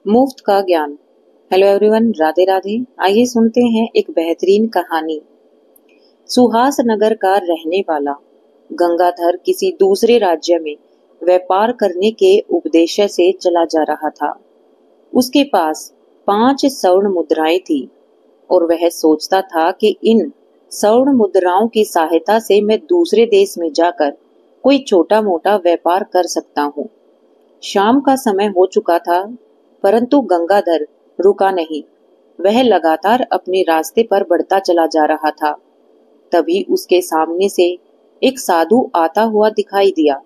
मुफ्त का ज्ञान। Hello everyone, Radhe Radhe. आइए सुनते हैं एक बेहतरीन कहानी। सुहास नगर का रहने वाला गंगाधर किसी दूसरे राज्य में व्यापार करने के उद्देश्य से चला जा रहा था। उसके पास 5 स्वर्ण मुद्राएं थी और वह सोचता था कि इन स्वर्ण मुद्राओं की सहायता से मैं दूसरे देश में जाकर कोई छोटा मोटा व्यापार कर सकता हूँ। शाम का समय हो चुका था, परंतु गंगाधर रुका नहीं। वह लगातार अपने रास्ते पर बढ़ता चला जा रहा था। तभी उसके सामने से एक साधु आता हुआ दिखाई दिया।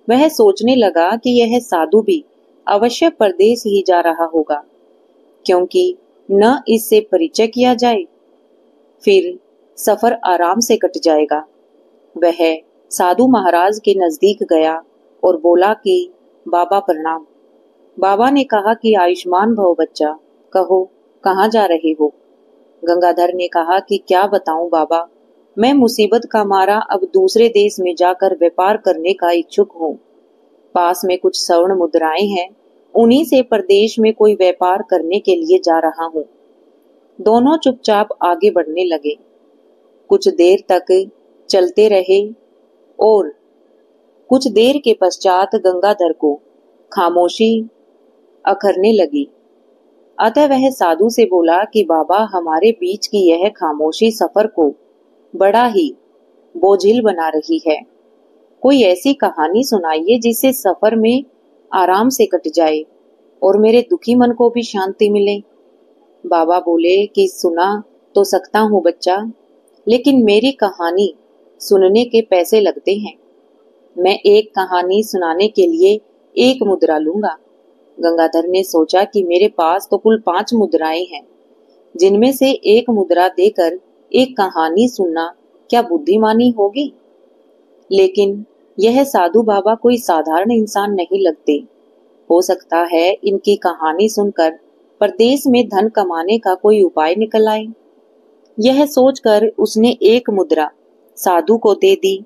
वह सोचने लगा कि यह साधु भी अवश्य परदेश ही जा रहा होगा, क्योंकि न इससे परिचय किया जाए, फिर सफर आराम से कट जाएगा। वह साधु महाराज के नजदीक गया और बोला कि बाबा प्रणाम। बाबा ने कहा कि आयुष्मान भव बच्चा, कहो कहाँ जा रहे हो। गंगाधर ने कहा कि क्या बताऊं बाबा, मैं मुसीबत का मारा अब दूसरे देश में जाकर व्यापार करने का इच्छुक हूँ। पास में कुछ स्वर्ण मुद्राएं हैं, उन्हीं से प्रदेश में कोई व्यापार करने के लिए जा रहा हूँ। दोनों चुपचाप आगे बढ़ने लगे। कुछ देर तक चलते रहे और कुछ देर के पश्चात गंगाधर को खामोशी अखरने लगी। अतः वह साधु से बोला कि बाबा, हमारे बीच की यह खामोशी सफर को बड़ा ही बोझिल बना रही है। कोई ऐसी कहानी सुनाइए जिससे सफर में आराम से कट जाए और मेरे दुखी मन को भी शांति मिले। बाबा बोले कि सुना तो सकता हूँ बच्चा, लेकिन मेरी कहानी सुनने के पैसे लगते हैं। मैं एक कहानी सुनाने के लिए 1 मुद्रा लूंगा। गंगाधर ने सोचा कि मेरे पास तो कुल 5 मुद्राएं हैं, जिनमें से 1 मुद्रा देकर एक कहानी सुनना क्या बुद्धिमानी होगी। लेकिन यह साधु बाबा कोई साधारण इंसान नहीं लगते। हो सकता है इनकी कहानी सुनकर परदेश में धन कमाने का कोई उपाय निकल आए। यह सोचकर उसने 1 मुद्रा साधु को दे दी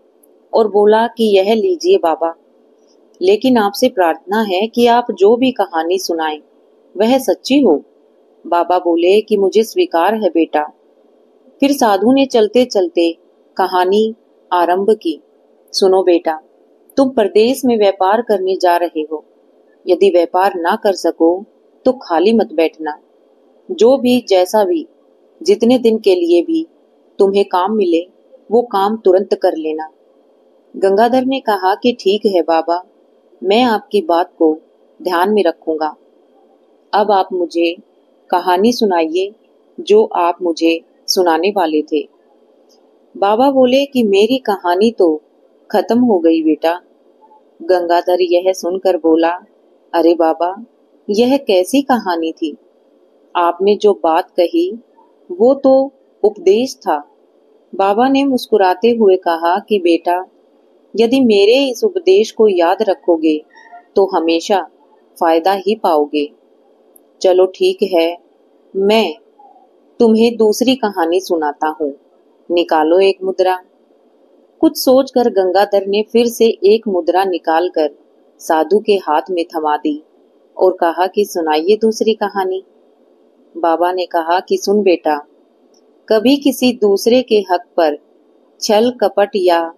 और बोला कि यह लीजिए बाबा, लेकिन आपसे प्रार्थना है कि आप जो भी कहानी सुनाएं वह सच्ची हो। बाबा बोले कि मुझे स्वीकार है बेटा। फिर साधु ने चलते चलते कहानी आरंभ की। सुनो बेटा, तुम प्रदेश में व्यापार करने जा रहे हो। यदि व्यापार ना कर सको तो खाली मत बैठना। जो भी जैसा भी जितने दिन के लिए भी तुम्हें काम मिले वो काम तुरंत कर लेना। गंगाधर ने कहा कि ठीक है बाबा, मैं आपकी बात को ध्यान में रखूंगा। अब आप मुझे कहानी सुनाइए जो आप मुझे सुनाने वाले थे। बाबा बोले कि मेरी कहानी तो खत्म हो गई बेटा। गंगाधर यह सुनकर बोला, अरे बाबा, यह कैसी कहानी थी। आपने जो बात कही वो तो उपदेश था। बाबा ने मुस्कुराते हुए कहा कि बेटा, यदि मेरे इस उपदेश को याद रखोगे तो हमेशा फायदा ही पाओगे। चलो ठीक है, मैं तुम्हें दूसरी कहानी सुनाता हूँ। निकालो 1 मुद्रा। कुछ सोचकर गंगाधर ने फिर से 1 मुद्रा निकालकर साधु के हाथ में थमा दी और कहा कि सुनाइए दूसरी कहानी। बाबा ने कहा कि सुन बेटा, कभी किसी दूसरे के हक पर छल कपट या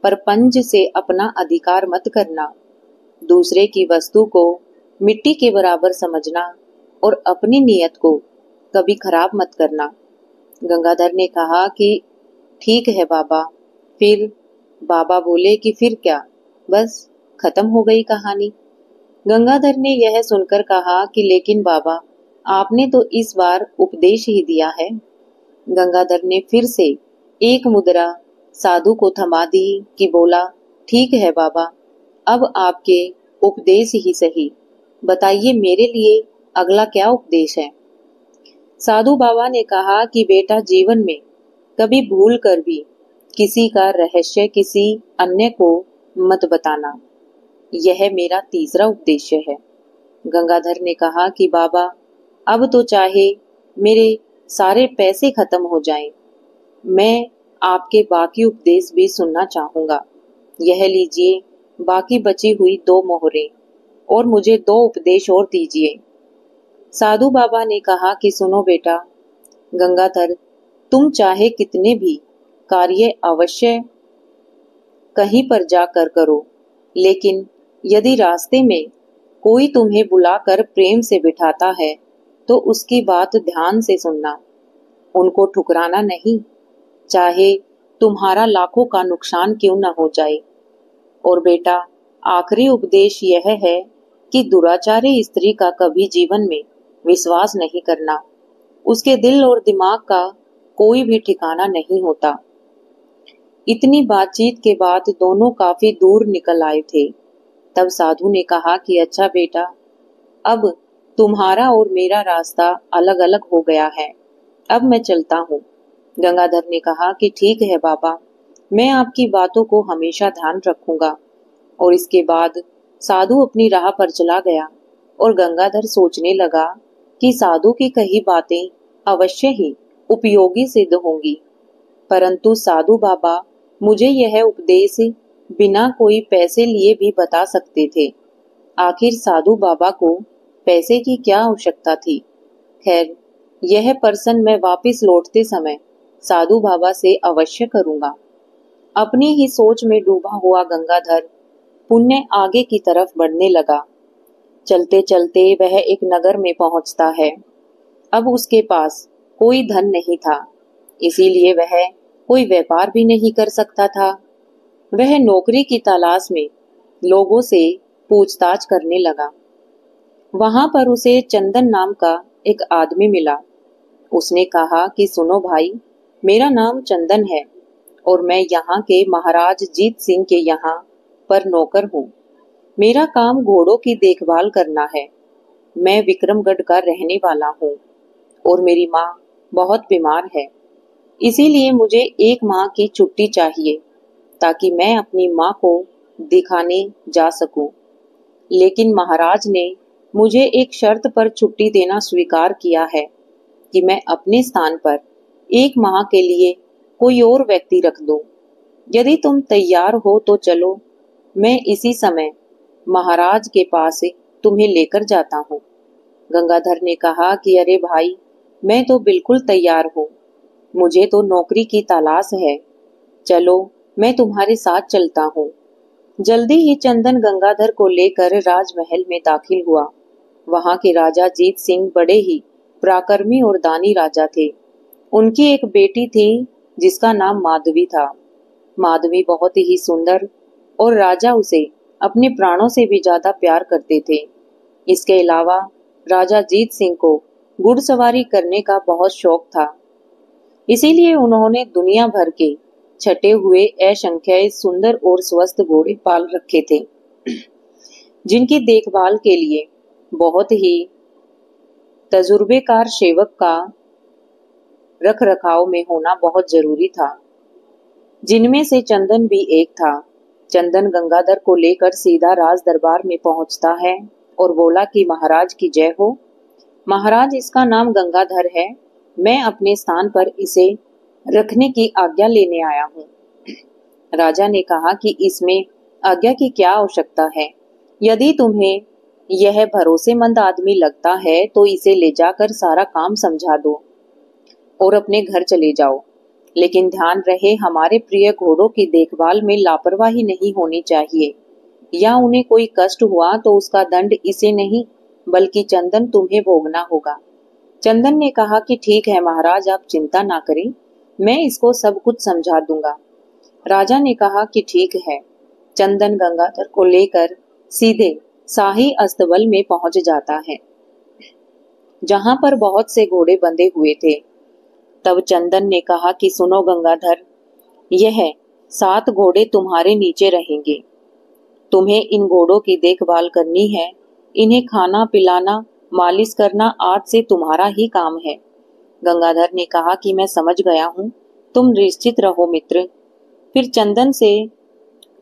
परपंच से अपना अधिकार मत करना। दूसरे की वस्तु को मिट्टी के बराबर समझना और अपनी नीयत को कभी खराब मत करना। गंगाधर ने कहा कि ठीक है बाबा। फिर बाबा बोले कि फिर क्या, बस खत्म हो गई कहानी। गंगाधर ने यह सुनकर कहा कि लेकिन बाबा, आपने तो इस बार उपदेश ही दिया है। गंगाधर ने फिर से 1 मुद्रा साधु को थमा दी कि बोला, ठीक है बाबा, अब आपके उपदेश ही सही। बताइए मेरे लिए अगला क्या उपदेश है। साधु बाबा ने कहा कि बेटा, जीवन में कभी भूल कर भी किसी का रहस्य किसी अन्य को मत बताना। यह मेरा तीसरा उपदेश है। गंगाधर ने कहा कि बाबा, अब तो चाहे मेरे सारे पैसे खत्म हो जाएं, मैं आपके बाकी उपदेश भी सुनना चाहूंगा। यह लीजिए बाकी बची हुई 2 मोहरें और मुझे 2 उपदेश और दीजिए। साधु बाबा ने कहा कि सुनो बेटा गंगाधर, तुम चाहे कितने भी कार्य अवश्य कहीं पर जाकर करो, लेकिन यदि रास्ते में कोई तुम्हें बुलाकर प्रेम से बिठाता है तो उसकी बात ध्यान से सुनना, उनको ठुकराना नहीं, चाहे तुम्हारा लाखों का नुकसान क्यों न हो जाए। और बेटा आखिरी उपदेश यह है कि दुराचारी स्त्री का कभी जीवन में विश्वास नहीं करना, उसके दिल और दिमाग का कोई भी ठिकाना नहीं होता। इतनी बातचीत के बाद दोनों काफी दूर निकल आए थे। तब साधु ने कहा कि अच्छा बेटा, अब तुम्हारा और मेरा रास्ता अलग अलग हो गया है, अब मैं चलता हूँ। गंगाधर ने कहा कि ठीक है बाबा, मैं आपकी बातों को हमेशा ध्यान रखूंगा। और इसके बाद साधु अपनी राह पर चला गया और गंगाधर सोचने लगा कि साधु की कही बातें अवश्य ही उपयोगी सिद्ध होंगी, परंतु साधु बाबा मुझे यह उपदेश बिना कोई पैसे लिए भी बता सकते थे। आखिर साधु बाबा को पैसे की क्या आवश्यकता थी। खैर, यह प्रश्न मैं वापस लौटते समय साधु बाबा से अवश्य करूंगा। अपनी ही सोच में डूबा हुआ गंगाधर पुण्य आगे की तरफ बढ़ने लगा। चलते चलते वह एक नगर में पहुंचता है। अब उसके पास कोई धन नहीं था, इसीलिए वह कोई व्यापार भी नहीं कर सकता था। वह नौकरी की तलाश में लोगों से पूछताछ करने लगा। वहां पर उसे चंदन नाम का एक आदमी मिला। उसने कहा कि सुनो भाई, मेरा नाम चंदन है और मैं यहाँ के महाराज जीत सिंह के यहाँ पर नौकर हूँ। मेरा काम घोड़ों की देखभाल करना है। मैं विक्रमगढ़ का रहने वाला हूँ और मेरी माँ बहुत बीमार है, इसीलिए मुझे 1 माह की छुट्टी चाहिए ताकि मैं अपनी माँ को दिखाने जा सकूं। लेकिन महाराज ने मुझे एक शर्त पर छुट्टी देना स्वीकार किया है कि मैं अपने स्थान पर 1 माह के लिए कोई और व्यक्ति रख दूं। यदि तुम तैयार हो तो चलो, मैं इसी समय महाराज के पास तुम्हें लेकर जाता हूँ। गंगाधर ने कहा कि अरे भाई, मैं तो बिल्कुल तैयार हूँ, मुझे तो नौकरी की तलाश है, चलो मैं तुम्हारे साथ चलता हूँ। जल्दी ही चंदन गंगाधर को लेकर राजमहल में दाखिल हुआ। वहां के राजा जीत सिंह बड़े ही पराक्रमी और दानी राजा थे। उनकी एक बेटी थी जिसका नाम माधवी था। माधवी बहुत ही सुंदर और राजा उसे अपने प्राणों से भी ज्यादा प्यार करते थे। इसके अलावा राजा जीत सिंह को घुड़सवारी करने का बहुत शौक था, इसीलिए उन्होंने दुनिया भर के छटे हुए असंख्य सुंदर और स्वस्थ घोड़े पाल रखे थे, जिनकी देखभाल के लिए बहुत ही तजुर्बेकार सेवक का रख रखाव में होना बहुत जरूरी था, जिनमें से चंदन भी एक था। चंदन गंगाधर को लेकर सीधा राज दरबार में पहुंचता है और बोला कि महाराज की जय हो। महाराज, इसका नाम गंगाधर है, मैं अपने स्थान पर इसे रखने की आज्ञा लेने आया हूँ। राजा ने कहा कि इसमें आज्ञा की क्या आवश्यकता है, यदि तुम्हें यह भरोसेमंद आदमी लगता है तो इसे ले जाकर सारा काम समझा दो और अपने घर चले जाओ। लेकिन ध्यान रहे, हमारे प्रिय घोड़ों की देखभाल में लापरवाही नहीं होनी चाहिए, या उन्हें कोई कष्ट हुआ तो उसका दंड इसे नहीं बल्कि चंदन तुम्हें भोगना होगा। चंदन ने कहा कि ठीक है महाराज, आप चिंता ना करें, मैं इसको सब कुछ समझा दूंगा। राजा ने कहा कि ठीक है। चंदन गंगाधर को लेकर सीधे शाही अस्तबल में पहुंच जाता है, जहां पर बहुत से घोड़े बंधे हुए थे। तब चंदन ने कहा कि सुनो गंगाधर, यह 7 घोड़े तुम्हारे नीचे रहेंगे। तुम्हें इन घोड़ों की देखभाल करनी है, इन्हें खाना पिलाना, मालिश करना आज से तुम्हारा ही काम है। गंगाधर ने कहा कि मैं समझ गया हूँ, तुम निश्चित रहो मित्र। फिर चंदन से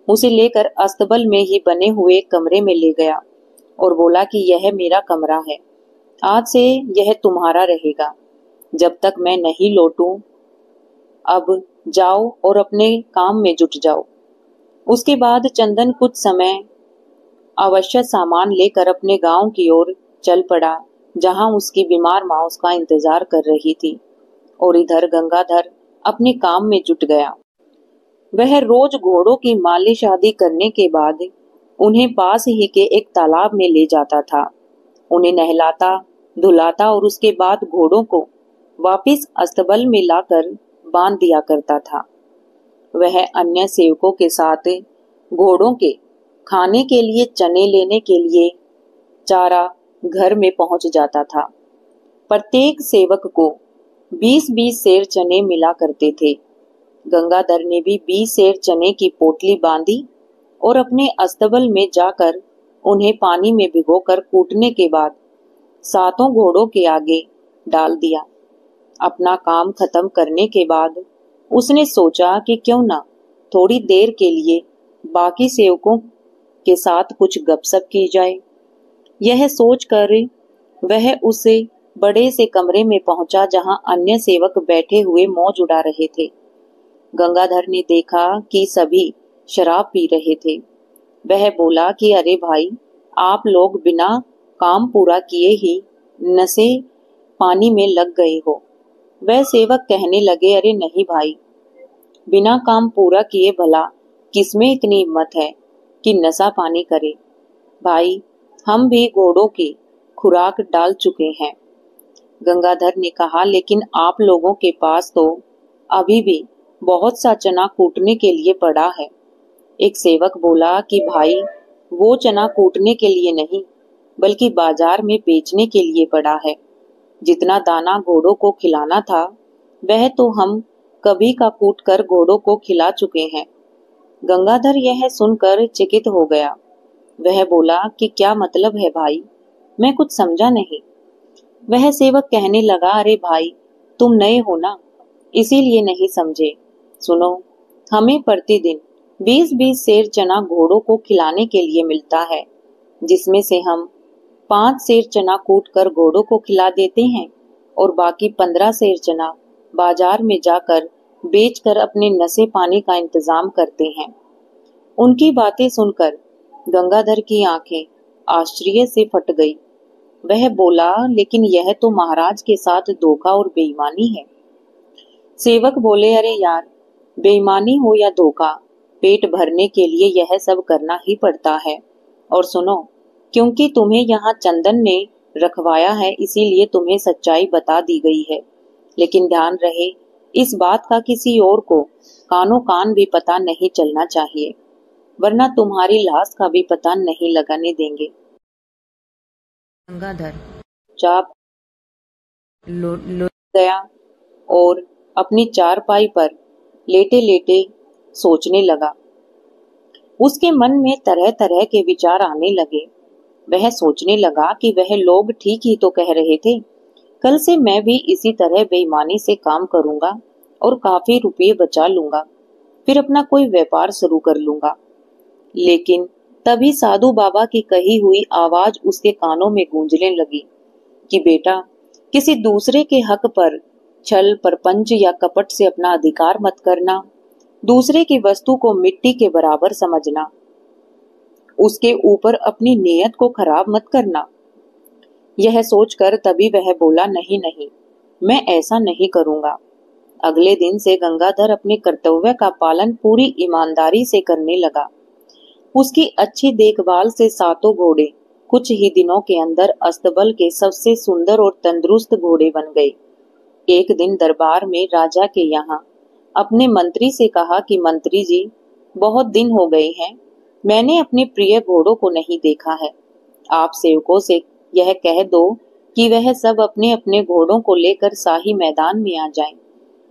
उसे लेकर अस्तबल में ही बने हुए कमरे में ले गया और बोला कि यह मेरा कमरा है, आज से यह तुम्हारा रहेगा जब तक मैं नहीं लौटूं। अब जाओ और अपने काम में जुट जाओ। उसके बाद चंदन कुछ समय आवश्यक सामान लेकर अपने गांव की ओर चल पड़ा, जहां उसकी बीमार मां उसका इंतजार कर रही थी। और इधर गंगाधर अपने काम में जुट गया। वह रोज घोड़ों की मालिश आदि करने के बाद उन्हें पास ही के एक तालाब में ले जाता था। उन्हें नहलाता, धुलाता और उसके बाद घोड़ों को वापस अस्तबल में लाकर बांध दिया करता था। वह अन्य सेवकों के साथ घोड़ों के खाने के लिए चने लेने के लिए चारा घर में पहुंच जाता था। प्रत्येक सेवक को 20-20 सेर चने मिला करते थे। गंगाधर ने भी 20 सेर चने की पोटली बांधी और अपने अस्तबल में जाकर उन्हें पानी में भिगोकर कूटने के बाद सातों घोड़ों के आगे डाल दिया। अपना काम खत्म करने के बाद उसने सोचा कि क्यों ना थोड़ी देर के लिए बाकी सेवकों के साथ कुछ गपशप की जाए। यह सोचकर वह उसे बड़े से कमरे में पहुंचा, जहां अन्य सेवक बैठे हुए मौज उड़ा रहे थे। गंगाधर ने देखा कि सभी शराब पी रहे थे। वह बोला कि अरे भाई, आप लोग बिना काम पूरा किए ही नशे पानी में लग गए हो। वह सेवक कहने लगे, अरे नहीं भाई, बिना काम पूरा किए भला किसमें इतनी हिम्मत है कि नशा पानी करे। भाई, हम भी घोड़ों की खुराक डाल चुके हैं। गंगाधर ने कहा, लेकिन आप लोगों के पास तो अभी भी बहुत सा चना कूटने के लिए पड़ा है। एक सेवक बोला कि भाई, वो चना कूटने के लिए नहीं बल्कि बाजार में बेचने के लिए पड़ा है। जितना दाना घोड़ों को खिलाना था वह तो हम कभी का कूट कर घोड़ों को खिला चुके हैं। गंगाधर यह सुनकर चकित हो गया। वह बोला कि क्या मतलब है भाई, मैं कुछ समझा नहीं। वह सेवक कहने लगा, अरे भाई, तुम नए हो ना, इसीलिए नहीं समझे। सुनो, हमें प्रतिदिन 20-20 सेर चना घोड़ों को खिलाने के लिए मिलता है, जिसमें से हम 5 सेर चना कूट कर घोड़ों को खिला देते हैं और बाकी 15 सेर चना बाजार में जाकर बेचकर अपने नशे पानी का इंतजाम करते हैं। उनकी बातें सुनकर गंगाधर की आंखें आश्चर्य से फट गई। वह बोला, लेकिन यह तो महाराज के साथ धोखा और बेईमानी है। सेवक बोले, अरे यार, बेईमानी हो या धोखा, पेट भरने के लिए यह सब करना ही पड़ता है। और सुनो, क्योंकि तुम्हें यहाँ चंदन ने रखवाया है इसीलिए तुम्हें सच्चाई बता दी गई है, लेकिन ध्यान रहे इस बात का किसी और को कानो कान भी पता नहीं चलना चाहिए, वरना तुम्हारी लाश का भी पता नहीं लगाने देंगे। गंगाधर चाप लो गया और अपनी चारपाई पर लेटे लेटे सोचने लगा। उसके मन में तरह तरह के विचार आने लगे। वह सोचने लगा कि वह लोग ठीक ही तो कह रहे थे। कल से मैं भी इसी तरह बेईमानी से काम करूंगा और काफी रुपये बचा लूंगा, फिर अपना कोई व्यापार शुरू कर लूंगा। लेकिन तभी साधु बाबा की कही हुई आवाज उसके कानों में गूंजने लगी कि बेटा, किसी दूसरे के हक पर छल, परपंच या कपट से अपना अधिकार मत करना। दूसरे की वस्तु को मिट्टी के बराबर समझना, उसके ऊपर अपनी नीयत को खराब मत करना। यह सोचकर तभी वह बोला, नहीं नहीं, मैं ऐसा नहीं करूंगा। अगले दिन से गंगाधर अपने कर्तव्य का पालन पूरी ईमानदारी से करने लगा। उसकी अच्छी देखभाल से सातों घोड़े कुछ ही दिनों के अंदर अस्तबल के सबसे सुंदर और तंदुरुस्त घोड़े बन गए। एक दिन दरबार में राजा के यहाँ अपने मंत्री से कहा कि मंत्री जी, बहुत दिन हो गए हैं, मैंने अपने प्रिय घोड़ों को नहीं देखा है। आप सेवकों से यह कह दो कि वह सब अपने अपने घोड़ों को लेकर शाही मैदान में आ जाएं।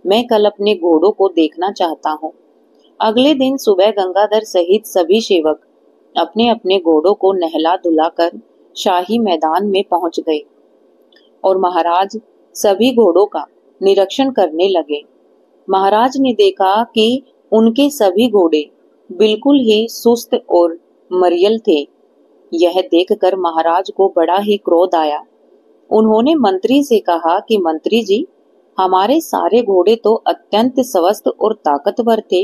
मैं कल अपने घोड़ों को देखना चाहता हूँ। अगले दिन सुबह गंगाधर सहित सभी सेवक अपने अपने घोड़ों को नहला धुलाकर शाही मैदान में पहुंच गए और महाराज सभी घोड़ों का निरीक्षण करने लगे। महाराज ने देखा कि उनके सभी घोड़े बिल्कुल ही सुस्त और मरियल थे। यह देखकर महाराज को बड़ा ही क्रोध आया। उन्होंने मंत्री से कहा कि मंत्री जी, हमारे सारे घोड़े तो अत्यंत स्वस्थ और ताकतवर थे,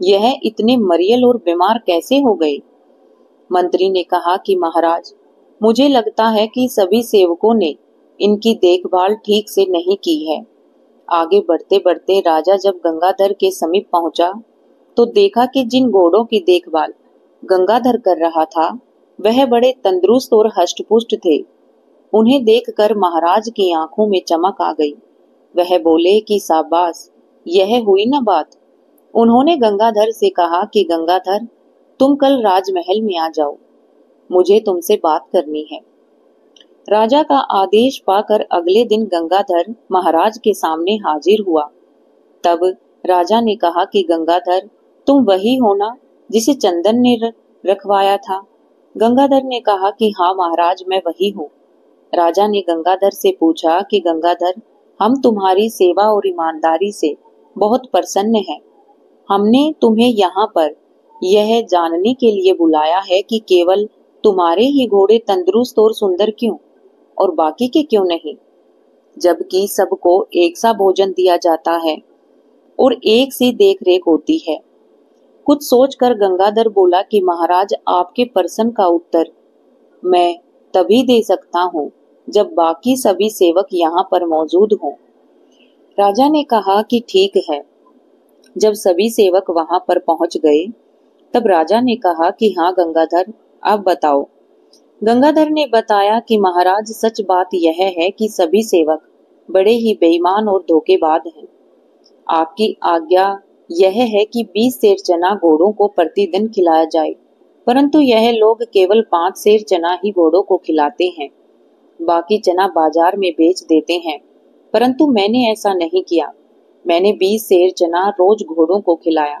यह इतने मरियल और बीमार कैसे हो गए? मंत्री ने कहा कि महाराज, मुझे लगता है कि सभी सेवकों ने इनकी देखभाल ठीक से नहीं की है। आगे बढ़ते बढ़ते राजा जब गंगाधर के समीप पहुंचा तो देखा कि जिन घोड़ों की देखभाल गंगाधर कर रहा था वह बड़े तंदुरुस्त और हष्टपुष्ट थे। उन्हें देखकर महाराज की आंखों में चमक आ गई। वह बोले कि शाबाश, यह हुई ना बात। उन्होंने गंगाधर से कहा कि गंगाधर, तुम कल राजमहल में आ जाओ, मुझे तुमसे बात करनी है। राजा का आदेश पाकर अगले दिन गंगाधर महाराज के सामने हाजिर हुआ। तब राजा ने कहा कि गंगाधर, तुम वही हो ना जिसे चंदन ने रखवाया था? गंगाधर ने कहा कि हाँ महाराज, मैं वही हूँ। राजा ने गंगाधर से पूछा कि गंगाधर, हम तुम्हारी सेवा और ईमानदारी से बहुत प्रसन्न हैं। हमने तुम्हें यहाँ पर यह जानने के लिए बुलाया है कि केवल तुम्हारे ही घोड़े तंदुरुस्त और सुंदर क्यों, और बाकी के क्यों नहीं, जबकि सबको एक सा भोजन दिया जाता है और एक सी देखरेख होती है। कुछ सोचकर गंगाधर बोला कि महाराज, आपके प्रश्न का उत्तर मैं तभी दे सकता हूँ जब बाकी सभी सेवक यहाँ पर मौजूद हों। राजा ने कहा कि ठीक है। जब सभी सेवक वहां पर पहुंच गए तब राजा ने कहा कि हाँ गंगाधर, अब बताओ। गंगाधर ने बताया कि महाराज, सच बात यह है कि सभी सेवक बड़े ही बेईमान और धोखेबाज हैं। आपकी आज्ञा यह है कि 20 सेर चना घोड़ों को प्रतिदिन खिलाया जाए, परंतु यह लोग केवल 5 सेर चना ही घोड़ों को खिलाते हैं। बाकी चना बाजार में बेच देते हैं, परंतु मैंने ऐसा नहीं किया। मैंने 20 सेर चना रोज घोड़ों को खिलाया,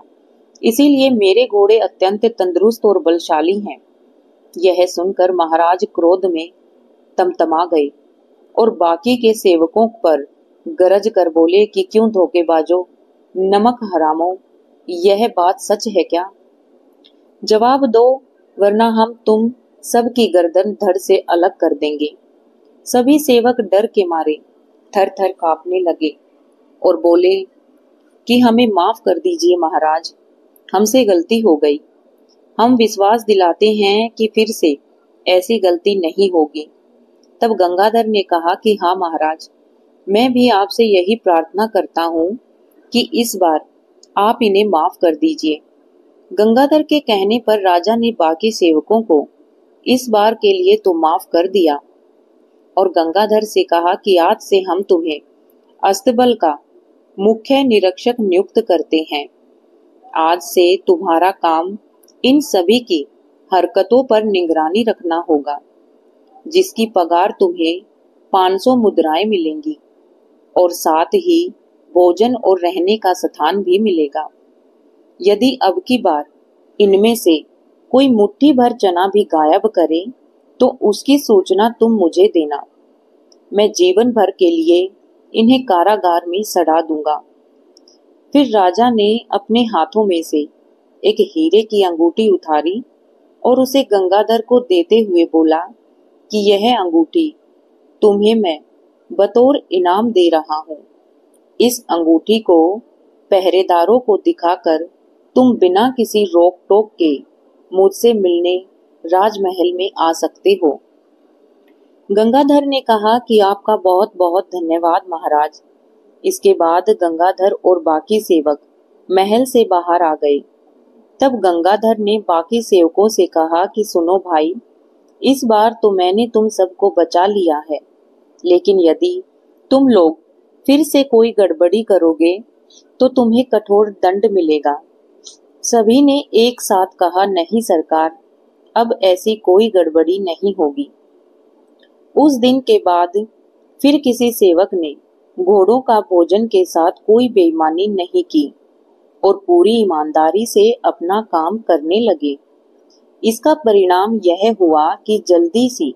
इसीलिए मेरे घोड़े अत्यंत तंदुरुस्त और बलशाली हैं। यह सुनकर महाराज क्रोध में तमतमा गए और बाकी के सेवकों पर गरज कर बोले कि क्यों धोखेबाजो, नमक हरामो, यह बात सच है क्या? जवाब दो, वरना हम तुम सबकी गर्दन धड़ से अलग कर देंगे। सभी सेवक डर के मारे थर थर कांपने लगे और बोले कि हमें माफ कर दीजिए महाराज, हमसे गलती हो गई। हम विश्वास दिलाते हैं कि फिर से ऐसी गलती नहीं होगी। तब गंगाधर ने कहा कि हाँ महाराज, मैं भी आपसे यही प्रार्थना करता हूँ कि इस बार आप इन्हें माफ कर दीजिए। गंगाधर के कहने पर राजा ने बाकी सेवकों को इस बार के लिए तो माफ कर दिया और गंगाधर से कहा कि आज से हम तुम्हें अस्तबल का मुख्य निरीक्षक नियुक्त करते हैं। आज से तुम्हारा काम इन सभी की हरकतों पर निगरानी रखना होगा, जिसकी पगार तुम्हें 500 मुद्राएं मिलेंगी और साथ ही भोजन और रहने का स्थान भी मिलेगा। यदि अब की बार इनमें से कोई मुट्ठी भर चना भी गायब करे तो उसकी सूचना तुम मुझे देना। मैं जीवन भर के लिए इन्हें कारागार में सड़ा दूंगा। फिर राजा ने अपने हाथों में से एक हीरे की अंगूठी उतारी और उसे गंगाधर को देते हुए बोला कि यह अंगूठी तुम्हें मैं बतौर इनाम दे रहा हूँ। इस अंगूठी को पहरेदारों को दिखाकर तुम बिना किसी रोक टोक के मुझसे मिलने राजमहल में आ सकते हो। गंगाधर ने कहा कि आपका बहुत बहुत धन्यवाद महाराज। इसके बाद गंगाधर और बाकी सेवक महल से बाहर आ गए। तब गंगाधर ने बाकी सेवकों से कहा कि सुनो भाई, इस बार तो मैंने तुम सबको बचा लिया है, लेकिन यदि तुम लोग फिर से कोई गड़बड़ी करोगे तो तुम्हें कठोर दंड मिलेगा। सभी ने एक साथ कहा, नहीं सरकार, अब ऐसी कोई गड़बड़ी नहीं होगी। उस दिन के बाद फिर किसी सेवक ने घोड़ों का भोजन के साथ कोई बेईमानी नहीं की और पूरी ईमानदारी से अपना काम करने लगे। इसका परिणाम यह हुआ कि जल्दी सी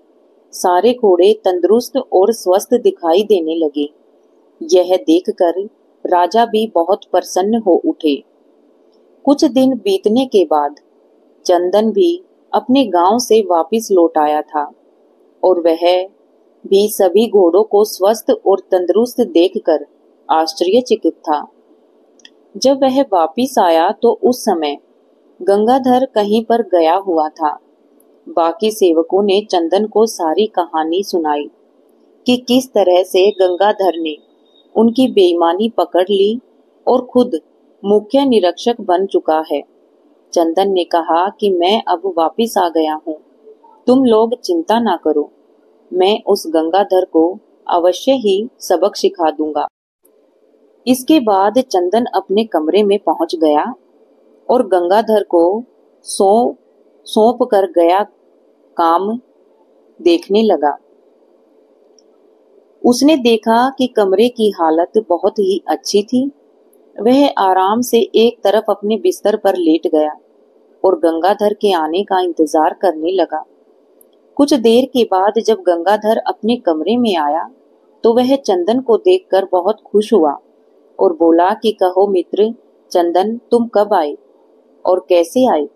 सारे घोड़े तंदुरुस्त और स्वस्थ दिखाई देने लगे। यह देखकर राजा भी बहुत प्रसन्न हो उठे। कुछ दिन बीतने के बाद चंदन भी अपने गांव से वापस लौट आया था और वह भी सभी घोड़ों को स्वस्थ और तंदुरुस्त देखकर आश्चर्यचकित था। जब वह वापस आया तो उस समय गंगाधर कहीं पर गया हुआ था बाकी सेवकों ने चंदन को सारी कहानी सुनाई कि किस तरह से गंगाधर ने उनकी बेईमानी पकड़ ली और खुद मुख्य निरीक्षक बन चुका है। चंदन ने कहा कि मैं अब वापिस आ गया हूँ, तुम लोग चिंता ना करो, मैं उस गंगाधर को अवश्य ही सबक सिखा दूंगा। इसके बाद चंदन अपने कमरे में पहुंच गया और गंगाधर को सौंप कर गया काम देखने लगा। उसने देखा कि कमरे की हालत बहुत ही अच्छी थी। वह आराम से एक तरफ अपने बिस्तर पर लेट गया और गंगाधर के आने का इंतजार करने लगा। कुछ देर के बाद जब गंगाधर अपने कमरे में आया तो वह चंदन को देखकर बहुत खुश हुआ और बोला कि कहो मित्र चंदन, तुम कब आए और कैसे आए?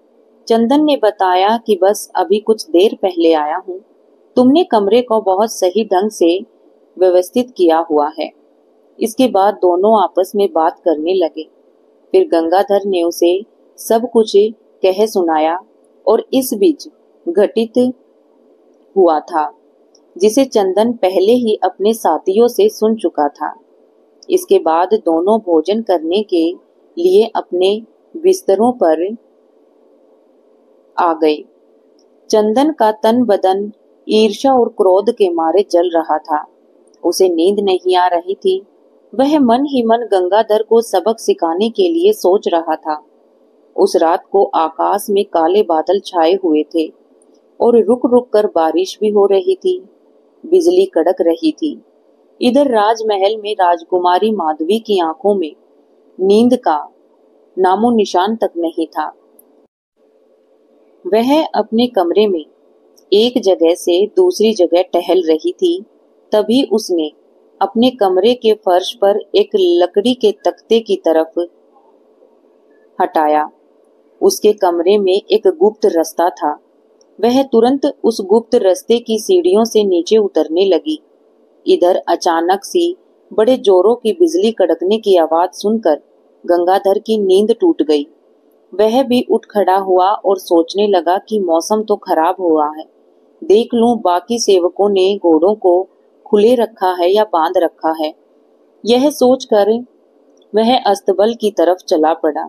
चंदन ने बताया कि बस अभी कुछ देर पहले आया हूँ। तुमने कमरे को बहुत सही ढंग से व्यवस्थित किया हुआ है। इसके बाद दोनों आपस में बात करने लगे। फिर गंगाधर ने उसे सब कुछ कह सुनाया और इस बीच घटित हुआ था जिसे चंदन पहले ही अपने साथियों से सुन चुका था। इसके बाद दोनों भोजन करने के लिए अपने बिस्तरों पर आ गए। चंदन का तन बदन ईर्ष्या और क्रोध के मारे जल रहा था। उसे नींद नहीं आ रही थी। वह मन ही मन गंगाधर को सबक सिखाने के लिए सोच रहा था। उस रात को आकाश में काले बादल छाए हुए थे और रुक रुक कर बारिश भी हो रही थी। बिजली कड़क रही थी। इधर राजमहल में राजकुमारी माधवी की आंखों में नींद का नामो निशान तक नहीं था। वह अपने कमरे में एक जगह से दूसरी जगह टहल रही थी। तभी उसने अपने कमरे के फर्श पर एक लकड़ी के तख्ते की तरफ हटाया। उसके कमरे में एक गुप्त रास्ता था। वह तुरंत उस गुप्त रास्ते की सीढ़ियों से नीचे उतरने लगी। इधर अचानक सी बड़े जोरों की बिजली कड़कने की आवाज सुनकर गंगाधर की नींद टूट गई। वह भी उठ खड़ा हुआ और सोचने लगा कि मौसम तो खराब हुआ है, देख लूं बाकी सेवकों ने घोड़ों को खुले रखा है या बांध रखा है। यह सोचकर वह अस्तबल की तरफ चला पड़ा।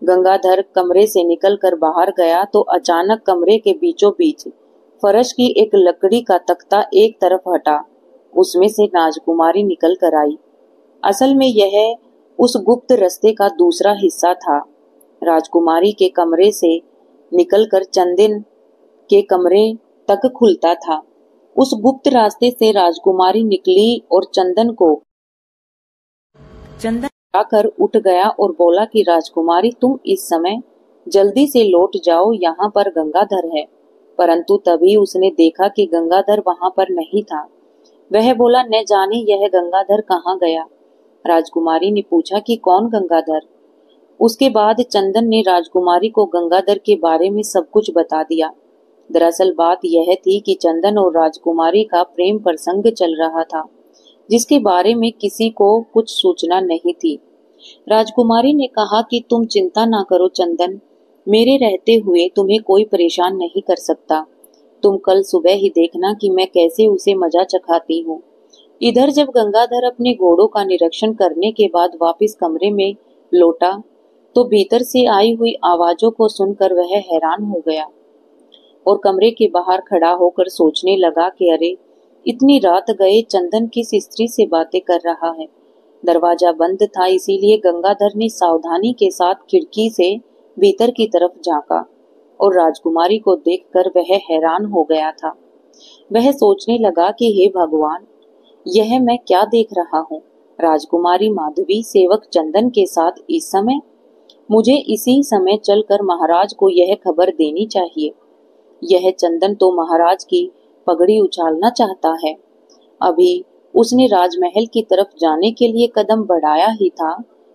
गंगाधर कमरे से निकलकर बाहर गया तो अचानक कमरे के बीचों बीच फर्श की एक लकड़ी का तख्ता एक तरफ हटा। उसमें से राजकुमारी निकल कर आई। असल में यह उस गुप्त रास्ते का दूसरा हिस्सा था। राजकुमारी के कमरे से निकलकर चंदन के कमरे तक खुलता था। उस गुप्त रास्ते से राजकुमारी निकली और चंदन आकर उठ गया और बोला कि राजकुमारी तुम इस समय जल्दी से लौट जाओ, यहाँ पर गंगाधर है। परंतु तभी उसने देखा कि गंगाधर वहां पर नहीं था। वह बोला न जाने यह गंगाधर कहाँ गया। राजकुमारी ने पूछा कि कौन गंगाधर? उसके बाद चंदन ने राजकुमारी को गंगाधर के बारे में सब कुछ बता दिया। दरअसल बात यह थी कि चंदन और राजकुमारी का प्रेम प्रसंग चल रहा था, जिसके बारे में किसी को कुछ सूचना नहीं थी। राजकुमारी ने कहा कि तुम चिंता ना करो चंदन, मेरे रहते हुए तुम्हें कोई परेशान नहीं कर सकता। तुम कल सुबह ही देखना कि मैं कैसे उसे मजा चखाती हूँ। इधर जब गंगाधर अपने घोड़ों का निरीक्षण करने के बाद वापस कमरे में लौटा तो भीतर से आई हुई आवाजों को सुनकर वह हैरान हो गया और कमरे के बाहर खड़ा होकर सोचने लगा कि अरे इतनी रात गए चंदन किस स्त्री से बातें कर रहा है। दरवाजा बंद था, इसीलिए गंगाधर ने सावधानी के साथ खिड़की से भीतर की तरफ झांका और राजकुमारी को देखकर वह हैरान हो गया था। वह सोचने लगा कि हे भगवान, यह मैं क्या देख रहा हूँ। राजकुमारी माधवी सेवक चंदन के साथ इस समय? मुझे इसी समय चलकर महाराज को यह खबर देनी चाहिए। यह चंदन तो महाराज की पगड़ी उछालना चाहता है। अभी उसने राजमहल की तरफ जाने के लिए कदम बढ़ाया ही था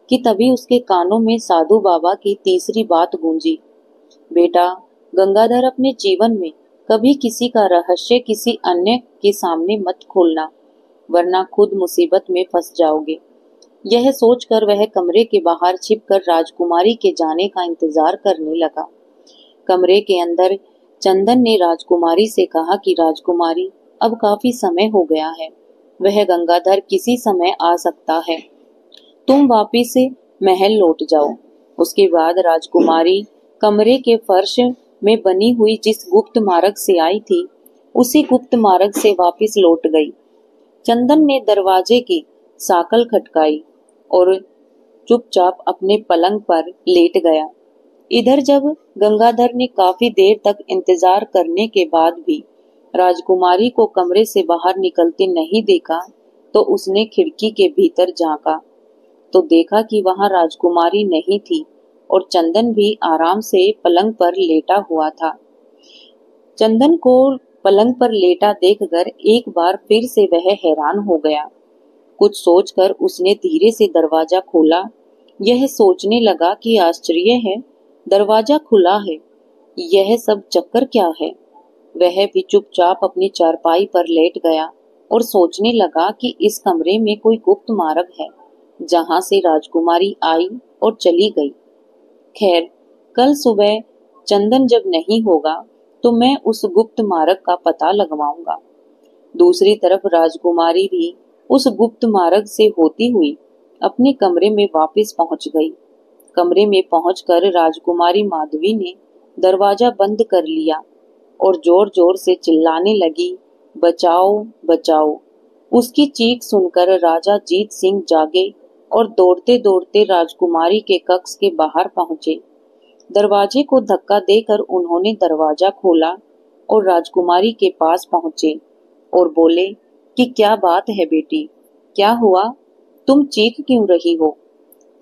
कि तभी उसके कानों में साधु बाबा की तीसरी बात गूंजी। बेटा, गंगाधर अपने जीवन में कभी किसी का रहस्य किसी अन्य के सामने मत खोलना, वरना खुद मुसीबत में फंस जाओगे। यह सोचकर वह कमरे के बाहर छिपकर राजकुमारी के जाने का इंतजार करने लगा। कमरे के अंदर चंदन ने राजकुमारी से कहा कि राजकुमारी, अब काफी समय हो गया है, वह गंगाधर किसी समय आ सकता है, तुम वापिस महल लौट जाओ। उसके बाद राजकुमारी कमरे के फर्श में बनी हुई जिस गुप्त मार्ग से आई थी, उसी गुप्त मार्ग से वापिस लौट गई। चंदन ने दरवाजे की साकल खटकाई और चुपचाप अपने पलंग पर लेट गया। इधर जब गंगाधर ने काफी देर तक इंतजार करने के बाद भी राजकुमारी को कमरे से बाहर निकलते नहीं देखा, तो उसने खिड़की के भीतर झांका तो देखा कि वहां राजकुमारी नहीं थी और चंदन भी आराम से पलंग पर लेटा हुआ था। चंदन को पलंग पर लेटा देखकर एक बार फिर से वह हैरान हो गया। कुछ सोचकर उसने धीरे से दरवाजा खोला। यह सोचने लगा कि आश्चर्य है, दरवाजा खुला है, यह सब चक्कर क्या है। वह भी चुपचाप अपनी चारपाई पर लेट गया और सोचने लगा कि इस कमरे में कोई गुप्त मार्ग है जहां से राजकुमारी आई और चली गई। खैर, कल सुबह चंदन जब नहीं होगा तो मैं उस गुप्त मार्ग का पता लगवाऊंगा। दूसरी तरफ राजकुमारी भी उस गुप्त मार्ग से होती हुई अपने कमरे में वापस पहुंच गई। कमरे में पहुंचकर राजकुमारी माधवी ने दरवाजा बंद कर लिया और जोर जोर से चिल्लाने लगी, बचाओ बचाओ। उसकी चीख सुनकर राजा जीत सिंह जागे और दौड़ते दौड़ते राजकुमारी के कक्ष के बाहर पहुंचे। दरवाजे को धक्का देकर उन्होंने दरवाजा खोला और राजकुमारी के पास पहुंचे और बोले कि क्या बात है बेटी, क्या हुआ, तुम चीख क्यों रही हो।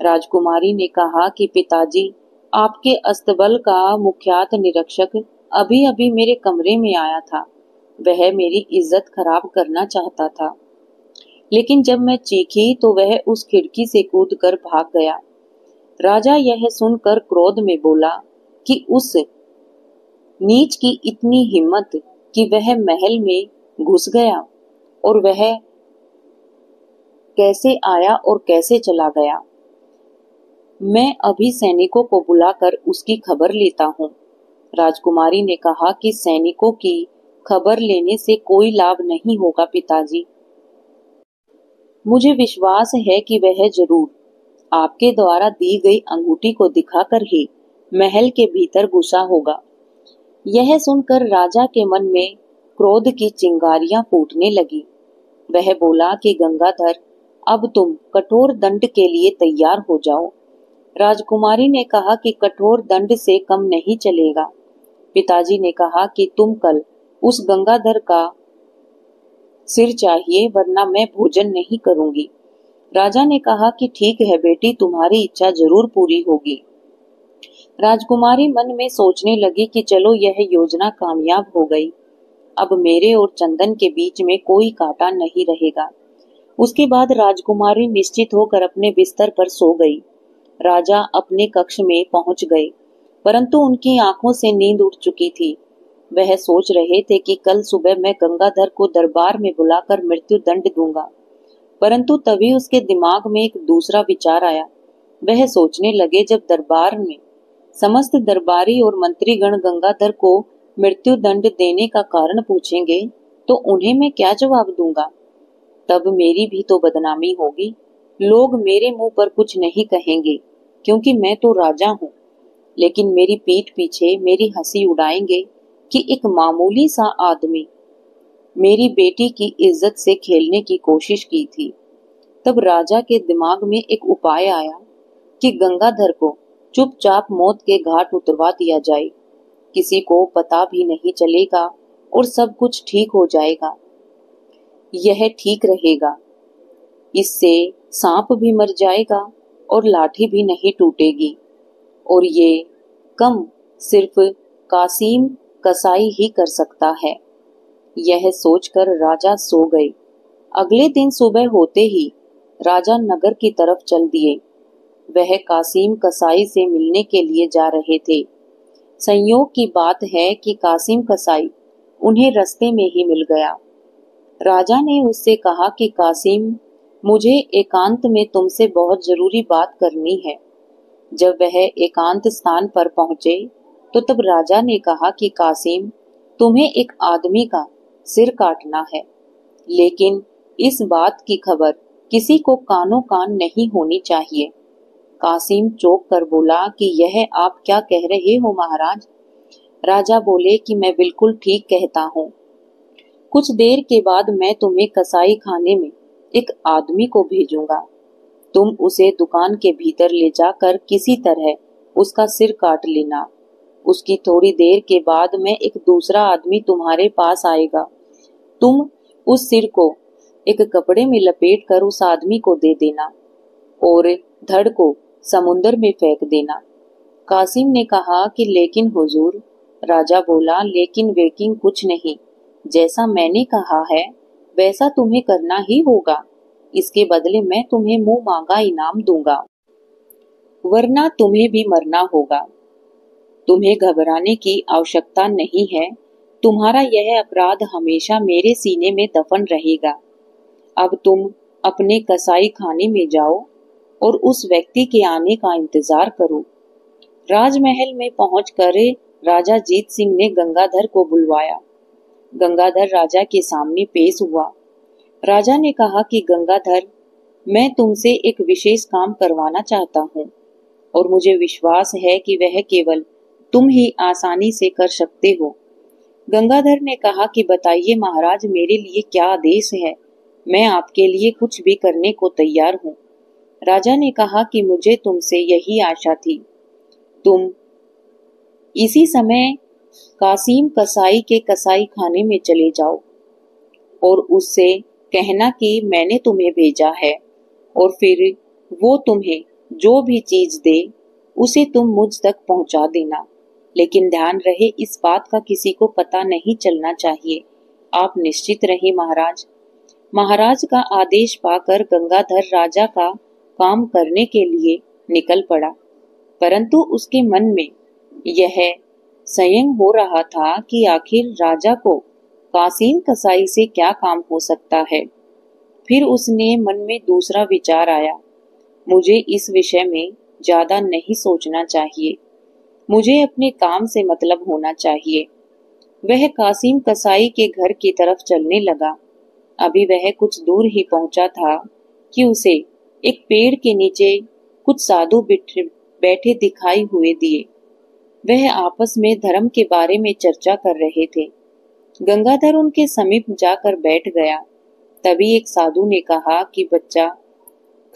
राजकुमारी ने कहा कि पिताजी, आपके अस्तबल का मुख्यात निरीक्षक अभी अभी मेरे कमरे में आया था। वह मेरी इज्जत खराब करना चाहता था, लेकिन जब मैं चीखी तो वह उस खिड़की से कूदकर भाग गया। राजा यह सुनकर क्रोध में बोला कि उस नीच की इतनी हिम्मत कि वह महल में घुस गया, और वह कैसे आया और कैसे चला गया। मैं अभी सैनिकों को बुलाकर उसकी खबर लेता हूँ। राजकुमारी ने कहा कि सैनिकों की खबर लेने से कोई लाभ नहीं होगा पिताजी। मुझे विश्वास है कि वह जरूर आपके द्वारा दी गई अंगूठी को दिखाकर ही महल के भीतर घुसा होगा। यह सुनकर राजा के मन में क्रोध की चिंगारियां फूटने लगी। वह बोला कि गंगाधर, अब तुम कठोर दंड के लिए तैयार हो जाओ। राजकुमारी ने कहा कि कठोर दंड से कम नहीं चलेगा। पिताजी ने कहा कि तुम कल उस गंगाधर का सिर चाहिए, वरना मैं भोजन नहीं करूंगी। राजा ने कहा कि ठीक है बेटी, तुम्हारी इच्छा जरूर पूरी होगी। राजकुमारी मन में सोचने लगी कि चलो यह योजना कामयाब हो गई, अब मेरे और चंदन के बीच में कोई कांटा नहीं रहेगा। उसके बाद राजकुमारी निश्चित होकर अपने बिस्तर पर सो गई। राजा अपने कक्ष में पहुंच गए, परंतु उनकी आंखों से नींद उड़ चुकी थी। वह सोच रहे थे कि कल सुबह मैं गंगाधर को दरबार में बुलाकर मृत्यु दंड दूंगा, परंतु तभी उसके दिमाग में एक दूसरा विचार आया। वह सोचने लगे, जब दरबार में समस्त दरबारी और मंत्रीगण गंगाधर को मृत्यु दंड देने का कारण पूछेंगे तो उन्हें मैं क्या जवाब दूंगा। तब मेरी भी तो बदनामी होगी। लोग मेरे मुंह पर कुछ नहीं कहेंगे क्योंकि मैं तो राजा हूँ, लेकिन मेरी पीठ पीछे मेरी हंसी उड़ाएंगे कि एक मामूली सा आदमी मेरी बेटी की इज्जत से खेलने की कोशिश की थी। तब राजा के दिमाग में एक उपाय आया कि गंगाधर को चुपचाप मौत के घाट उतरवा दिया जाए। किसी को पता भी नहीं चलेगा और सब कुछ ठीक हो जाएगा। यह ठीक रहेगा। इससे सांप भी मर जाएगा और लाठी भी नहीं टूटेगी, और ये कम सिर्फ कासिम कसाई ही कर सकता है। यह सोचकर राजा सो गए। अगले दिन सुबह होते ही राजा नगर की तरफ चल दिए। वह कासिम कसाई से मिलने के लिए जा रहे थे। संयोग की बात है कि कासिम कसाई उन्हें रास्ते में ही मिल गया। राजा ने उससे कहा कि कासिम, मुझे एकांत में तुमसे बहुत जरूरी बात करनी है। जब वह एकांत स्थान पर पहुंचे तो तब राजा ने कहा कि कासिम, तुम्हें एक आदमी का सिर काटना है, लेकिन इस बात की खबर किसी को कानो कान नहीं होनी चाहिए। कासिम चौंक कर बोला कि यह आप क्या कह रहे हो महाराज? राजा बोले कि मैं बिल्कुल ठीक कहता हूँ। कुछ देर के बाद मैं तुम्हें कसाई खाने में एक आदमी को भेजूंगा। तुम उसे दुकान के भीतर ले जाकर किसी तरह उसका सिर काट लेना। उसकी थोड़ी देर के बाद में एक दूसरा आदमी तुम्हारे पास आएगा। तुम उस सिर को एक कपड़े में लपेट कर उस आदमी को दे देना और धड़ को समुंदर में फेंक देना। कासिम ने कहा कि लेकिन हुजूर। राजा बोला, लेकिन वेकिंग कुछ नहीं, जैसा मैंने कहा है वैसा तुम्हें करना ही होगा। इसके बदले मैं तुम्हें मुंह मांगा इनाम दूंगा, वरना तुम्हें भी मरना होगा। तुम्हें घबराने की आवश्यकता नहीं है। तुम्हारा यह अपराध हमेशा मेरे सीने में दफन रहेगा। अब तुम अपने कसाई खाने में जाओ और उस व्यक्ति के आने का इंतजार करो। राजमहल में पहुंचकर राजा जीत सिंह ने गंगाधर को बुलवाया। गंगाधर राजा के सामने पेश हुआ। राजा ने कहा कि गंगाधर, मैं तुमसे एक विशेष काम करवाना चाहता हूँ और मुझे विश्वास है कि वह केवल तुम ही आसानी से कर सकते हो। गंगाधर ने कहा कि बताइए महाराज, मेरे लिए क्या आदेश है? मैं आपके लिए कुछ भी करने को तैयार हूँ। राजा ने कहा कि मुझे तुमसे यही आशा थी। तुम इसी समय कासिम कसाई के कसाई खाने में चले जाओ और उससे कहना कि मैंने तुम्हें भेजा है, और फिर वो तुम्हें जो भी चीज दे उसे तुम मुझ तक पहुंचा देना। लेकिन ध्यान रहे, इस बात का किसी को पता नहीं चलना चाहिए। आप निश्चित रहिए महाराज। महाराज का आदेश पाकर गंगाधर राजा का काम करने के लिए निकल पड़ा, परंतु उसके मन में यह संयम हो रहा था कि आखिर राजा को कासिम कसाई से क्या काम हो सकता है। फिर उसने मन में दूसरा विचार आया, मुझे इस विषय में ज्यादा नहीं सोचना चाहिए, मुझे अपने काम से मतलब होना चाहिए। वह कासिम कसाई के घर की तरफ चलने लगा। अभी वह कुछ दूर ही पहुंचा था कि उसे एक पेड़ के नीचे कुछ साधु बैठे दिखाई हुए दिए। वह आपस में धर्म के बारे में चर्चा कर रहे थे। गंगाधर उनके समीप जाकर बैठ गया। तभी एक साधु ने कहा कि बच्चा,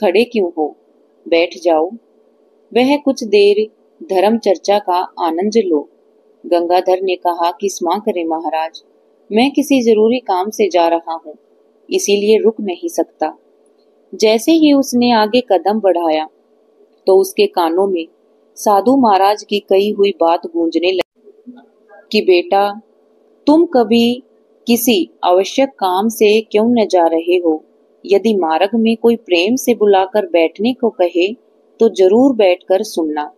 खड़े क्यों हो, बैठ जाओ। वह कुछ देर धर्म चर्चा का आनंद लो। गंगाधर ने कहा कि क्षमा करें महाराज, मैं किसी जरूरी काम से जा रहा हूँ, इसीलिए रुक नहीं सकता। जैसे ही उसने आगे कदम बढ़ाया तो उसके कानों में साधु महाराज की कही हुई बात गूंजने लगी कि बेटा, तुम कभी किसी आवश्यक काम से क्यों न जा रहे हो? यदि मार्ग में कोई प्रेम से बुलाकर बैठने को कहे तो जरूर बैठकर सुनना।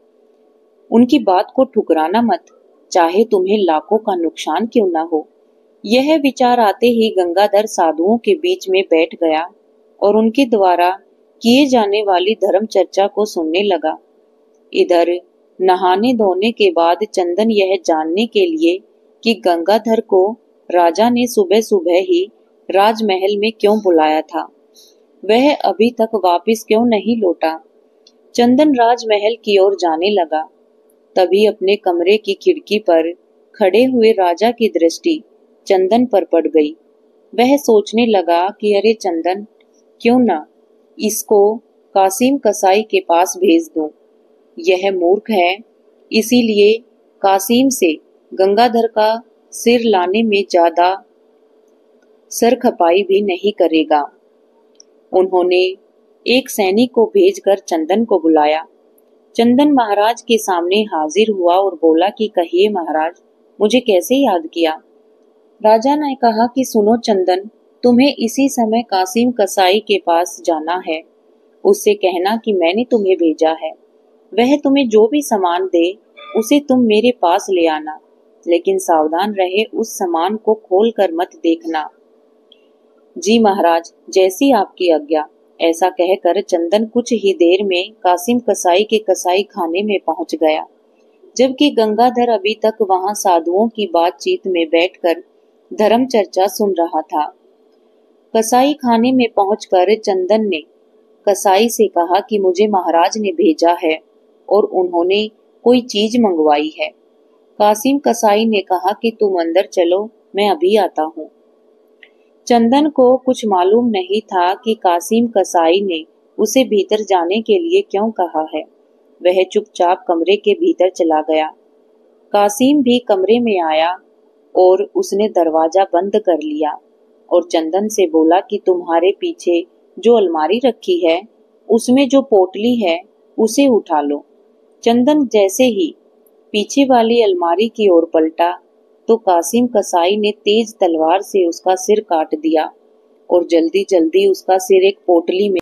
उनकी बात को ठुकराना मत, चाहे तुम्हें लाखों का नुकसान क्यों ना हो। यह विचार आते ही गंगाधर साधुओं के बीच में बैठ गया और उनके द्वारा किए जाने वाली धर्म चर्चा को सुनने लगा। इधर नहाने धोने के बाद चंदन यह जानने के लिए कि गंगाधर को राजा ने सुबह सुबह ही राजमहल में क्यों बुलाया था, वह अभी तक वापस क्यों नहीं लौटा, चंदन राजमहल की ओर जाने लगा। तभी अपने कमरे की खिड़की पर खड़े हुए राजा की दृष्टि चंदन पर पड़ गई। वह सोचने लगा कि अरे चंदन, क्यों ना इसको कासिम कसाई के पास भेज दूं। यह मूर्ख है, इसीलिए कासिम से गंगाधर का सिर लाने में ज्यादा सरखपाई भी नहीं करेगा। उन्होंने एक सैनिक को भेजकर चंदन को बुलाया। चंदन महाराज के सामने हाजिर हुआ और बोला कि कहिए महाराज, मुझे कैसे याद किया? राजा ने कहा कि सुनो चंदन, तुम्हें इसी समय कासिम कसाई के पास जाना है। उससे कहना कि मैंने तुम्हें भेजा है। वह तुम्हें जो भी सामान दे उसे तुम मेरे पास ले आना, लेकिन सावधान रहे, उस सामान को खोल कर मत देखना। जी महाराज, जैसी आपकी आज्ञा। ऐसा कहकर चंदन कुछ ही देर में कासिम कसाई के कसाई खाने में पहुंच गया। जबकि गंगाधर अभी तक वहां साधुओं की बातचीत में बैठकर धर्म चर्चा सुन रहा था। कसाई खाने में पहुंचकर चंदन ने कसाई से कहा कि मुझे महाराज ने भेजा है और उन्होंने कोई चीज मंगवाई है। कासिम कसाई ने कहा कि तुम अंदर चलो, मैं अभी आता हूँ। चंदन को कुछ मालूम नहीं था कि कासिम कसाई ने उसे भीतर जाने के लिए क्यों कहा है। वह चुपचाप कमरे के भीतर चला गया। कासिम भी कमरे में आया और उसने दरवाजा बंद कर लिया और चंदन से बोला कि तुम्हारे पीछे जो अलमारी रखी है उसमें जो पोटली है उसे उठा लो। चंदन जैसे ही पीछे वाली अलमारी की ओर पलटा तो कासिम कसाई ने तेज तलवार से उसका सिर काट दिया और जल्दी जल्दी उसका सिर एक पोटली में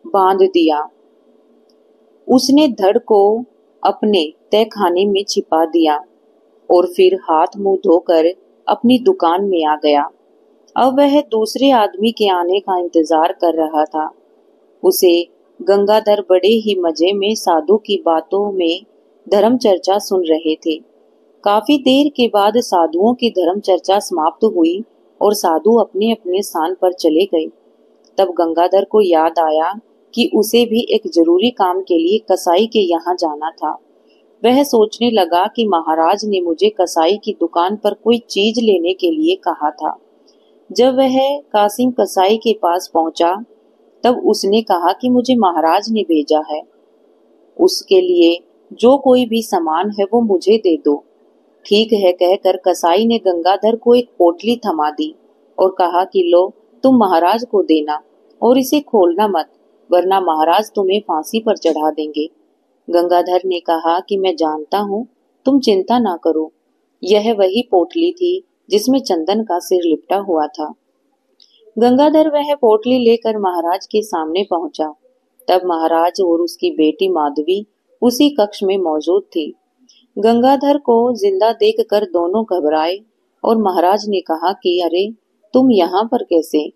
बांध दिया। उसने धड़ को अपने तहखाने में छिपा दिया और फिर हाथ मुंह धोकर अपनी दुकान में आ गया। अब वह दूसरे आदमी के आने का इंतजार कर रहा था। उसे गंगाधर बड़े ही मजे में साधु की बातों में धर्म चर्चा सुन रहे थे। काफी देर के बाद साधुओं की धर्म चर्चा समाप्त हुई और साधु अपने अपने स्थान पर चले गए। तब गंगाधर को याद आया कि उसे भी एक जरूरी काम के लिए कसाई के यहाँ जाना था। वह सोचने लगा कि महाराज ने मुझे कसाई की दुकान पर कोई चीज लेने के लिए कहा था। जब वह कासिम कसाई के पास पहुंचा तब उसने कहा कि मुझे महाराज ने भेजा है, उसके लिए जो कोई भी सामान है वो मुझे दे दो। ठीक है कहकर कसाई ने गंगाधर को एक पोटली थमा दी और कहा कि लो, तुम महाराज को देना और इसे खोलना मत, वरना महाराज तुम्हें फांसी पर चढ़ा देंगे। गंगाधर ने कहा कि मैं जानता हूँ, तुम चिंता ना करो। यह वही पोटली थी जिसमें चंदन का सिर लिपटा हुआ था। गंगाधर वह पोटली लेकर महाराज के सामने पहुंचा। तब महाराज और उसकी बेटी माधवी उसी कक्ष में मौजूद थी। गंगाधर को जिंदा देखकर दोनों घबराए और महाराज ने कहा कि अरे, तुम यहाँ पर कैसे?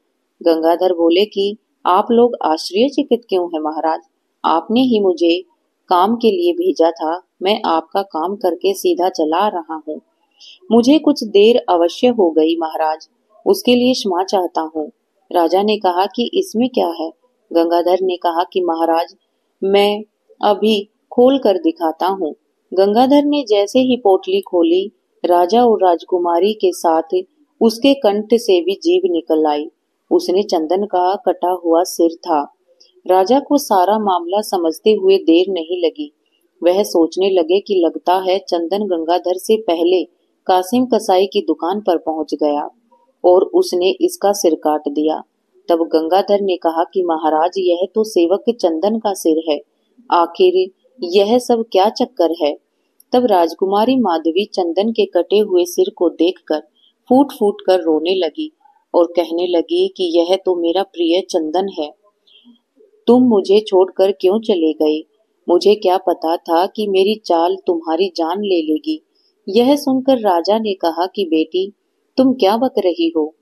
गंगाधर बोले कि आप लोग आश्चर्यचकित क्यों हैं महाराज? आपने ही मुझे काम के लिए भेजा था, मैं आपका काम करके सीधा चला रहा हूँ। मुझे कुछ देर अवश्य हो गई महाराज, उसके लिए क्षमा चाहता हूँ। राजा ने कहा कि इसमें क्या है? गंगाधर ने कहा कि महाराज, मैं अभी खोल कर दिखाता हूँ। गंगाधर ने जैसे ही पोटली खोली, राजा और राजकुमारी के साथ उसके कंठ से भी जीभ निकल आई। उसने चंदन का कटा हुआ सिर था। राजा को सारा मामला समझते हुए देर नहीं लगी। वह सोचने लगे कि लगता है चंदन गंगाधर से पहले कासिम कसाई की दुकान पर पहुंच गया और उसने इसका सिर काट दिया। तब गंगाधर ने कहा कि महाराज, यह तो सेवक चंदन का सिर है, आखिर यह सब क्या चक्कर है? तब राजकुमारी माधवी चंदन के कटे हुए सिर को देखकर फूट फूट कर रोने लगी और कहने लगी कि यह तो मेरा प्रिय चंदन है, तुम मुझे छोड़कर क्यों चले गए? मुझे क्या पता था कि मेरी चाल तुम्हारी जान ले लेगी। यह सुनकर राजा ने कहा कि बेटी, तुम क्या बक रही हो?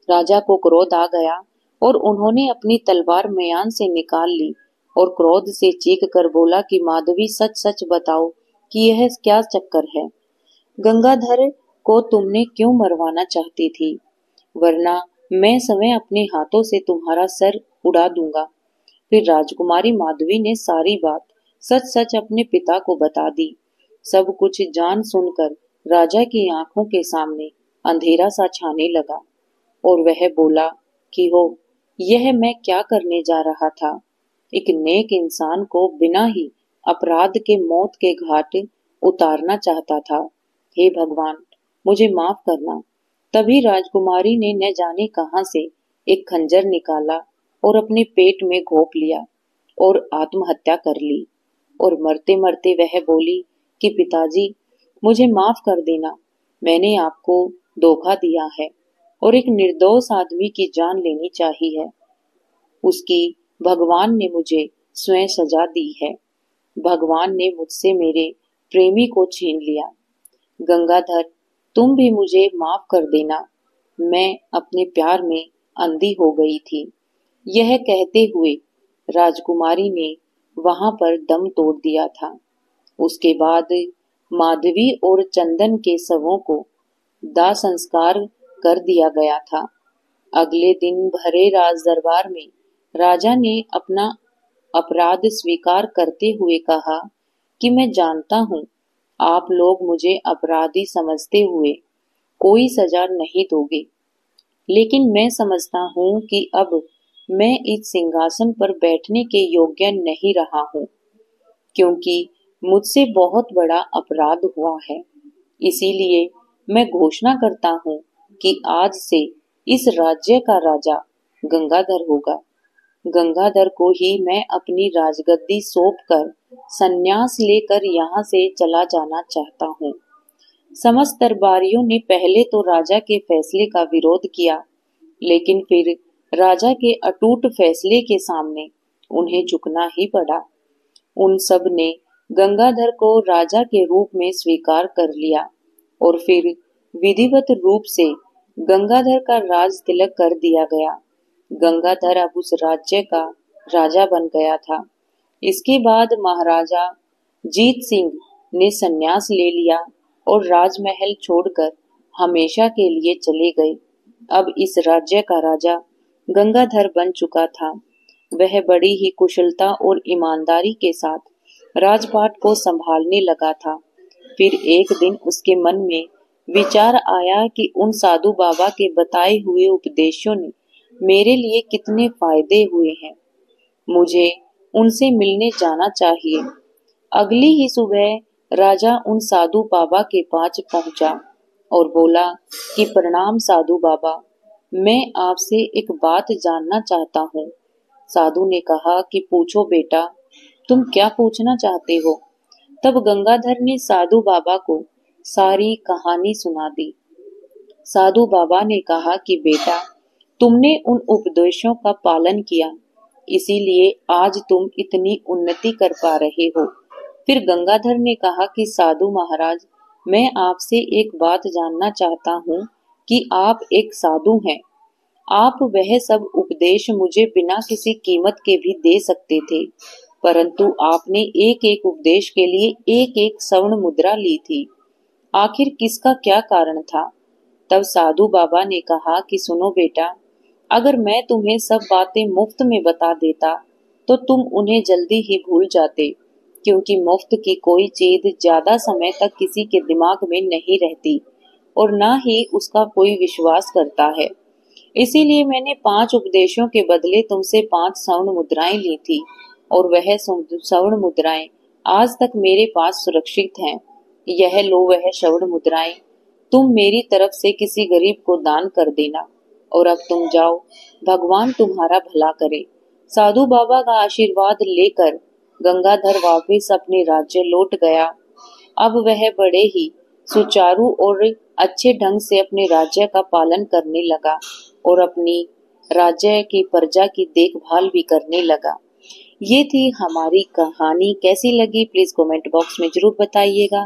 राजा को क्रोध आ गया और उन्होंने अपनी तलवार म्यान से निकाल ली और क्रोध से चीख कर बोला कि माधवी, सच सच बताओ कि यह क्या चक्कर है? गंगाधर को तुमने क्यों मरवाना चाहती थी? वरना मैं स्वयं अपने हाथों से तुम्हारा सर उड़ा दूंगा। फिर राजकुमारी माधवी ने सारी बात सच सच अपने पिता को बता दी। सब कुछ जान सुनकर राजा की आंखों के सामने अंधेरा सा छाने लगा और वह बोला कि हो, यह मैं क्या करने जा रहा था? एक नेक इंसान को बिना ही अपराध के मौत के घाट उतारना चाहता था। हे भगवान, मुझे माफ करना। तभी राजकुमारी ने न जाने कहां से एक खंजर निकाला और अपने पेट में घोंप लिया और आत्महत्या कर ली। और मरते मरते वह बोली कि पिताजी, मुझे माफ कर देना, मैंने आपको धोखा दिया है और एक निर्दोष आदमी की जान लेनी चाहिए है। उसकी भगवान ने मुझे स्वयं सजा दी है। भगवान ने मुझसे मेरे प्रेमी को छीन लिया। गंगाधर, तुम भी मुझे माफ कर देना, मैं अपने प्यार में अंधी हो गई थी। यह कहते हुए राजकुमारी ने वहां पर दम तोड़ दिया था। उसके बाद माधवी और चंदन के शवों को दाह संस्कार कर दिया गया था। अगले दिन भरे राज दरबार में राजा ने अपना अपराध स्वीकार करते हुए कहा कि मैं जानता हूँ आप लोग मुझे अपराधी समझते हुए कोई सजा नहीं दोगे, लेकिन मैं समझता हूँ कि अब मैं इस सिंहासन पर बैठने के योग्य नहीं रहा हूँ, क्योंकि मुझसे बहुत बड़ा अपराध हुआ है। इसीलिए मैं घोषणा करता हूँ कि आज से इस राज्य का राजा गंगाधर होगा। गंगाधर को ही मैं अपनी राजगद्दी सौंपकर संन्यास लेकर यहाँ से चला जाना चाहता हूँ। समस्त दरबारियों ने पहले तो राजा के फैसले का विरोध किया, लेकिन फिर राजा के अटूट फैसले के सामने उन्हें झुकना ही पड़ा। उन सब ने गंगाधर को राजा के रूप में स्वीकार कर लिया और फिर विधिवत रूप से गंगाधर का राज तिलक कर दिया गया। गंगाधर अब उस राज्य का राजा बन गया था। इसके बाद महाराजा जीत सिंह ने संन्यास ले लिया और राजमहल छोड़कर हमेशा के लिए चले गए। अब इस राज्य का राजा गंगाधर बन चुका था। वह बड़ी ही कुशलता और ईमानदारी के साथ राजपाट को संभालने लगा था। फिर एक दिन उसके मन में विचार आया कि उन साधु बाबा के बताए हुए उपदेशों ने मेरे लिए कितने फायदे हुए हैं, मुझे उनसे मिलने जाना चाहिए। अगली ही सुबह राजा उन साधु बाबा के पास पहुंचा और बोला कि प्रणाम साधु बाबा, मैं आपसे एक बात जानना चाहता हूँ। साधु ने कहा कि पूछो बेटा, तुम क्या पूछना चाहते हो? तब गंगाधर ने साधु बाबा को सारी कहानी सुना दी। साधु बाबा ने कहा कि बेटा, तुमने उन उपदेशों का पालन किया, इसीलिए आज तुम इतनी उन्नति कर पा रहे हो। फिर गंगाधर ने कहा कि साधु महाराज, मैं आपसे एक बात जानना चाहता हूँ कि आप एक साधु हैं। आप वह सब उपदेश मुझे बिना किसी कीमत के भी दे सकते थे, परंतु आपने एक एक उपदेश के लिए एक एक स्वर्ण मुद्रा ली थी। आखिर किसका क्या कारण था? तब साधु बाबा ने कहा कि सुनो बेटा, अगर मैं तुम्हें सब बातें मुफ्त में बता देता तो तुम उन्हें जल्दी ही भूल जाते, क्योंकि मुफ्त की कोई चीज ज्यादा समय तक किसी के दिमाग में नहीं रहती और न ही उसका कोई विश्वास करता है। इसीलिए मैंने 5 उपदेशों के बदले तुमसे 5 स्वर्ण मुद्राएं ली थी और वह स्वर्ण मुद्राएं आज तक मेरे पास सुरक्षित हैं। यह लो वह स्वर्ण मुद्राएं, तुम मेरी तरफ से किसी गरीब को दान कर देना और अब तुम जाओ, भगवान तुम्हारा भला करे। साधु बाबा का आशीर्वाद लेकर गंगाधर वापस अपने राज्य लौट गया। अब वह बड़े ही सुचारू और अच्छे ढंग से अपने राज्य का पालन करने लगा और अपनी राज्य की प्रजा की देखभाल भी करने लगा। ये थी हमारी कहानी। कैसी लगी प्लीज कमेंट बॉक्स में जरूर बताइएगा।